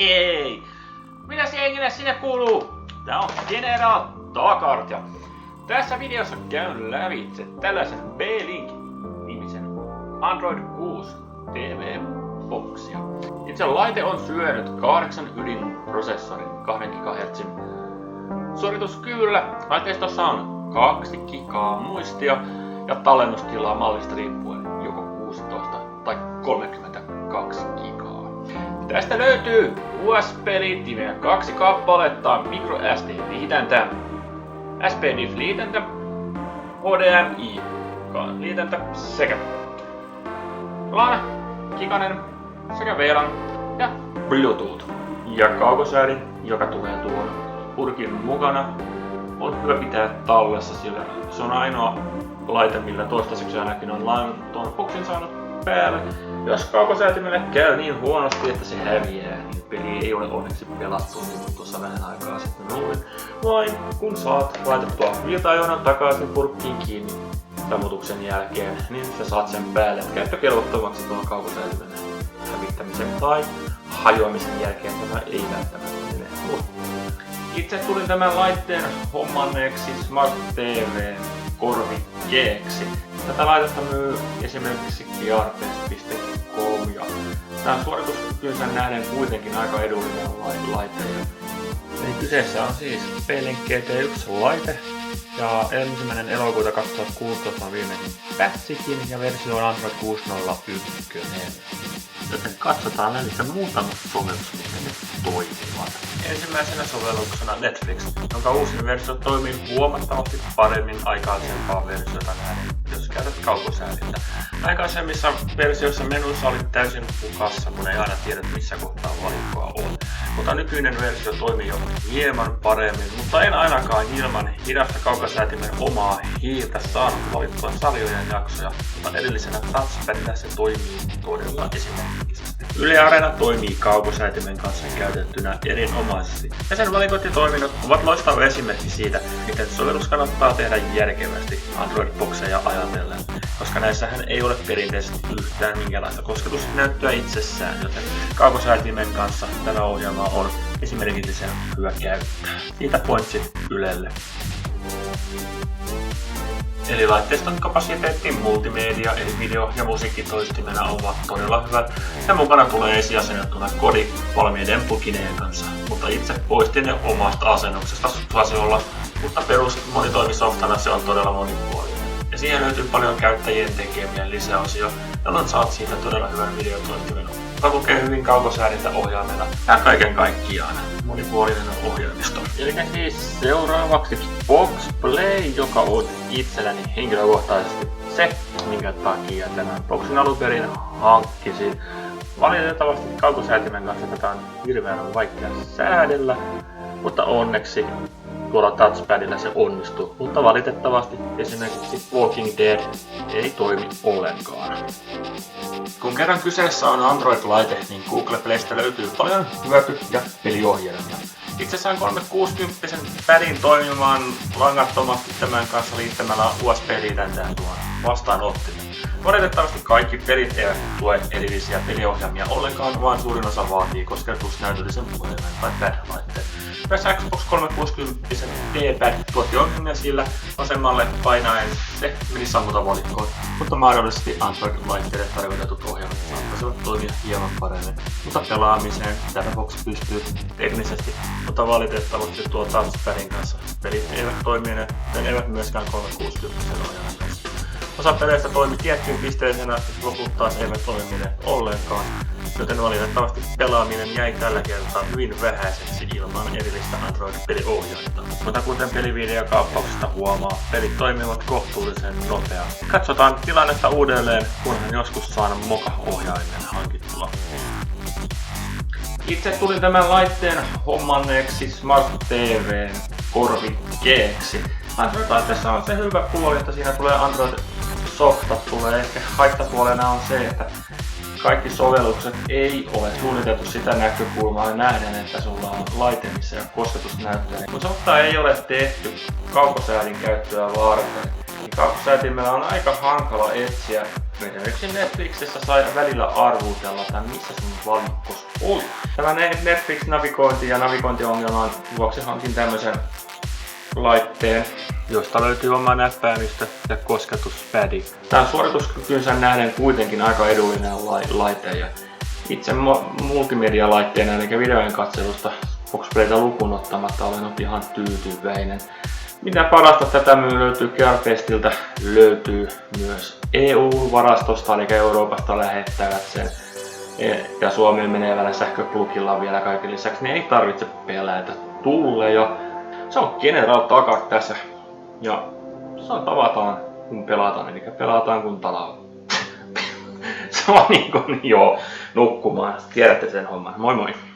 Hei! Mitäs jengille sinne kuuluu? Tää on General Takart ja tässä videossa käyn lävitse tällaisen B-Link-nimisen Android 6 TV-boksia. Itse laite on syönyt 8 ydinprosessorin 2 GHz suorituskyvyllä. Laitteistossa on 2 gigaa muistia ja tallennustilaa mallista riippuen joko 16 tai 32 gigaa. Tästä löytyy USB-liittimiä 2 kappaletta, microSD-liitäntä, SPDIF-liitäntä, HDMI-liitäntä sekä LAN, giganen sekä VLAN ja Bluetooth. Ja kaukosäädin, joka tulee tuon purkin mukana, on hyvä pitää tallessa, sillä se on ainoa laite, millä toistaiseksi ainakin on tuon boksin saanut päälle. Jos kaukosäätimelle käy niin huonosti, että se häviää, niin peli ei ole onneksi pelattu, niin kuin tuossa vähän aikaa sitten luulin. Vain kun saat laitettua virtajohdon takaisin purkkiin kiinni sammutuksen jälkeen, niin sä saat sen päälle käyttökelvottomaksi tuon kaukosäätimen hävittämisen tai hajoamisen jälkeen. Tämä ei välttämättä mene. Itse tulin tämän laitteen hommanneeksi Smart TV korvikkeeksi. Tätä laitetta myy esimerkiksi gearbest.com ja tämä suorituskykynsä nähden kuitenkin aika edullinen laite. Eli kyseessä on siis B-Link GT1-laite ja 1. elokuuta 2016 on viimeisin pätsikin ja versio on Android 6.0.1. Joten katsotaan näistä muutamat sovellukset, miten ne toimivat. Ensimmäisenä sovelluksena Netflix, jonka uusin versio toimii huomattavasti paremmin aikaisempaa versiota nähden, jos käytät kaukosäädintä. Aikaisemmissa versioissa menuissa oli täysin hukassa, kun ei aina tiedä missä kohtaa valikkoa on. Mutta nykyinen versio toimii jo hieman paremmin, mutta en ainakaan ilman hidasta kaukosäätimen omaa hiirtä saanut valittua sarjojen jaksoja, mutta edellisenä touchpadilla se toimii todella esimerkiksi. Yle Areena toimii kaukosäätimen kanssa käytettynä erinomaisesti, ja sen valikot ja toiminnot ovat loistava esimerkki siitä, miten sovellus kannattaa tehdä järkevästi Android-bokseja ajatellen, koska näissähän ei ole perinteisesti yhtään minkäänlaista kosketusnäyttöä itsessään, joten kaukosäätimen kanssa tätä ohjelmaa on esimerkiksi hyvä käyttää. Siitä pointsit Ylelle. Eli laitteiston kapasiteetti, multimedia eli video- ja musiikkitoistimena ovat todella hyvät ja mukana tulee esiasennettuna kodi valmiiden plugineen kanssa, mutta itse poistin ne omasta asennuksesta suosiolla, mutta perus monitoimisoftana se on todella monipuolinen. Ja siihen löytyy paljon käyttäjien tekemiä lisäosia, jolloin saat siitä todella hyvän videotoistimen, joka tukee hyvin kaukosäädintä ohjaimena ja kaiken kaikkiaan monipuolinen ohjelmisto. Eli siis seuraavaksi Box Play, joka on itselläni henkilökohtaisesti se, minkä takia tämän boksin alunperin hankkisin. Valitettavasti kaukosäätimen kanssa tätä on hirveän vaikea säädellä, mutta onneksi tuolla touchpadilla se onnistuu, mutta valitettavasti esimerkiksi Walking Dead ei toimi ollenkaan. Kun kerran kyseessä on Android-laite, niin Google Playstä löytyy paljon hyöty- ja peliohjelmia. Itse sain 360 padin toimimaan langattomasti tämän kanssa liittämällä USB-liitäntään tuon vastaanottimen. Valitettavasti kaikki pelit eivät tue erillisiä peliohjelmia ollenkaan, vaan suurin osa vaatii kosketusnäytöllisen puhelimen tai pad-laitteen. Myös Xbox 360 D-pad tuotti ongelmia, sillä vasemmalle painaen se meni sammutavalikkoon, mutta mahdollisesti Android-laitteille tarkoitetut ohjelmat saattaisivat toimia hieman paremmin. Mutta pelaamiseen tätä Box pystyy teknisesti, mutta valitettavasti tuo touchpadin kanssa pelit eivät toimineet, eivät myöskään 360 ohjelman kanssa. Osa peleistä toimi tiettyyn pisteeseen asti, loput taas eivät toimineet ollenkaan, joten valitettavasti pelaaminen jäi tällä kertaa hyvin vähäiseksi ilman erillistä Android-peliohjainta. Mutta kuten pelivideokaappauksesta huomaa, pelit toimivat kohtuullisen nopeasti. Katsotaan tilannetta uudelleen, kunhan joskus saan moka-ohjaimen hankittua. Itse tulin tämän laitteen hommanneeksi Smart TV:n korvikkeeksi. Android-laitteessa on se hyvä puoli, että siinä tulee Android-softat tulee. Ehkä haittapuolena on se, että kaikki sovellukset ei ole suunniteltu sitä näkökulmaa nähden, että sulla on laite, missä ei ole kosketusnäyttöä. Kun softaa ei ole tehty kaukosäädin käyttöä varten, niin kaukosäätimellä on aika hankala etsiä Esimerkiksi Netflixissä sai välillä arvutella, että missä sun valikkos oli. Tämä Netflix-navigointi ja navigointiongelman vuoksi hankin tämmöisen laitteen, josta löytyy oma näppäimistö ja kosketuspädi. Tämä on suorituskykynsä nähden kuitenkin aika edullinen laite ja itse multimedialaitteena eli videojen katselusta boxplaytä lukuun ottamatta olen ihan tyytyväinen. Mitä parasta tätä löytyy Gearbestiltä, löytyy myös EU-varastosta eli Euroopasta lähettävät sen ja Suomeen menevällä sähköplugilla vielä kaiken lisäksi, niin ei tarvitse pelätä tulleja. Se on General Takat tässä ja se on tavataan kun pelataan, eli pelataan kun talaa. Se on niin kuin joo, nukkumaan, tiedätte sen homman. Moi moi!